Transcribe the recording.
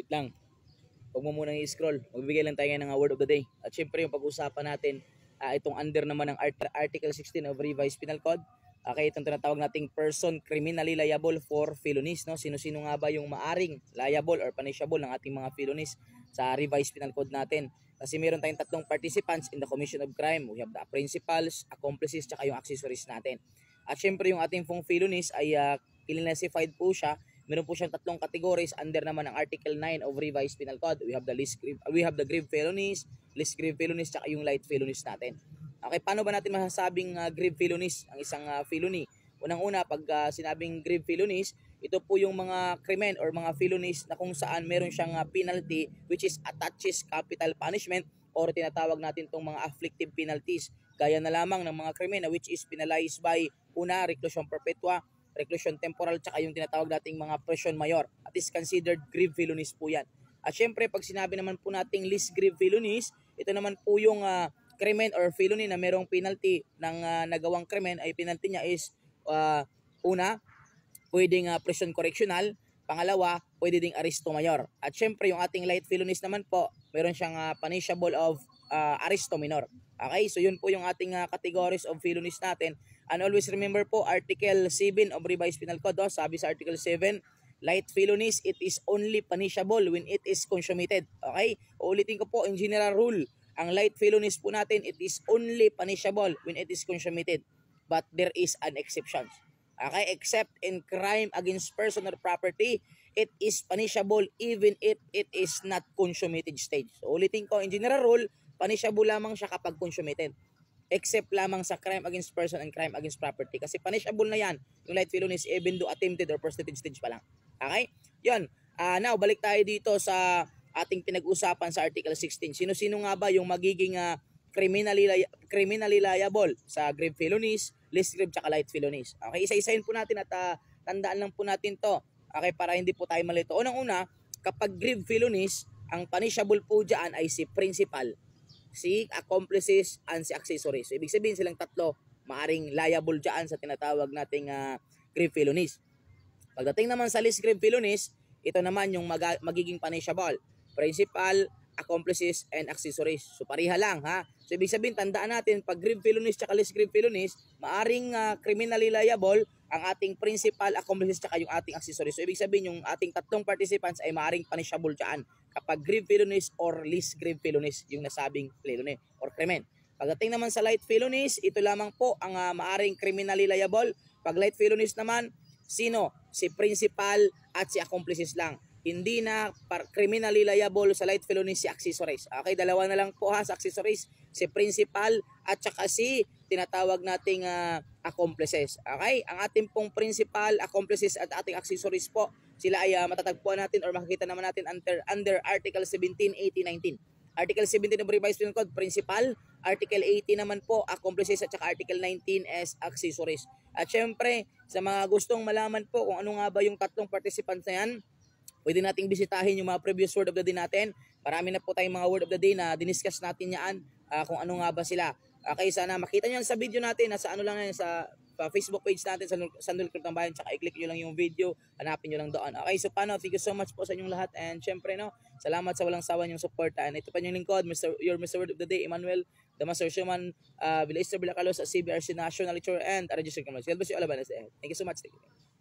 Wait lang. Huwag mo munang i-scroll. Magbigay lang tayo ngayon ng word of the day. At syempre yung pag-usapan natin, itong under naman ng Article 16 of Revised Penal Code. Okay, itong tinatawag nating person criminally liable for felonies. No? Sino-sino nga ba yung maaring liable or punishable ng ating mga felonies sa Revised Penal Code natin? Kasi meron tayong tatlong participants in the commission of crime. We have the principals, accomplices, tsaka yung accessories natin. At syempre yung ating pong felonies ay classified po siya. Meron po siyang tatlong categories under naman ng Article 9 of Revised Penal Code. We have the grave felonies, least grave felonies, tsaka yung light felonies natin. Okay, paano ba natin masasabing grave felonies ang isang felony? Unang-una, pag sinabing grave felonies, ito po yung mga krimen or mga felonies na kung saan meron siyang penalty which is attaches capital punishment or tinatawag natin itong mga afflictive penalties. Gaya na lamang ng mga krimen which is penalized by una, reclusion perpetua, reclusion temporal, tsaka yung tinatawag nating mga prison mayor. At is considered grave felonies po yan. At syempre, pag sinabi naman po nating least grave felonies, ito naman po yung krimen or felony na merong penalty ng nagawang krimen ay penalty niya is una, pwedeng prison correctional, pangalawa, pwede ding aresto mayor. At syempre, yung ating light felonies naman po, meron siyang punishable of aresto minor. Okay, so yun po yung ating categories of felonies natin. And always remember po, Article 7 of Revised Penal Code, sabi sa Article 7, light felonies, it is only punishable when it is consummated. Okay, uulitin ko po, in general rule, ang light felonies po natin, it is only punishable when it is consummated. But there is an exception. Okay, except in crime against person or property, it is punishable even if it is not consummated stage. So ulitin ko, in general rule, punishable lamang siya kapag consummated. Except lamang sa crime against person and crime against property. Kasi punishable na yan, yung light felonies, even though attempted or prostrated stage pa lang. Okay? Yun. Now, balik tayo dito sa ating pinag-usapan sa Article 16. Sino-sino nga ba yung magiging criminally liable sa grave felonies, least grave, tsaka light felonies? Okay, isa-isahin po natin at tandaan lang po natin to. Okay, para hindi po tayo malito. Unang-una, kapag grave felonies, ang punishable po dyan ay si principal, si accomplices, and si accessories. So, ibig sabihin silang tatlo maaring liable dyan sa tinatawag nating grave felonies. Pagdating naman sa least grave felonies, ito naman yung magiging punishable. Principal, accomplices, and accessories. So pariha lang ha. So ibig sabihin, tandaan natin, pag grave felonies at least grave felonies, maaring criminally liable ang ating principal, accomplices, at yung ating accessories. So ibig sabihin, yung ating tatlong participants ay maaring punishable dyan kapag grave felonies or least grave felonies yung nasabing felony or krimen. Pagdating naman sa light felonies, ito lamang po ang maaring criminally liable. Pag light felonies naman, sino? Si principal at si accomplices lang. Hindi na criminally liable sa light felonies si accessories. Okay, dalawa na lang po ha sa accessories. Si principal at saka si tinatawag nating accomplices. Okay, ang ating pong principal, accomplices at ating accessories po, sila ay matatagpuan natin or makikita naman natin under Article 17, 18, 19. Article 17 of Revised Penal Code, principal. Article 18 naman po, accomplices, at saka Article 19 as accessories. At syempre, sa mga gustong malaman po kung ano nga ba yung tatlong participants na yan, pwede nating bisitahin yung mga previous word of the day natin. Marami na po tayong mga word of the day na diniscuss natin yan kung ano nga ba sila. Okay, sana makita nyo sa video natin, nasa ano lang yan, sa Facebook page natin, sa Sandul Club ng Bayan, tsaka i-click nyo lang yung video, hanapin nyo lang doon. Okay, so paano, thank you so much po sa inyong lahat, and syempre no, salamat sa walang sawa yung support. And ito pa yung lingkod, your Mr. Word of the Day, Emmanuel Damaso Sherman, Villaester Bilacalos, CBRC National Lecturer, and Registered Criminal. God bless you all. Thank you so much. Thank you.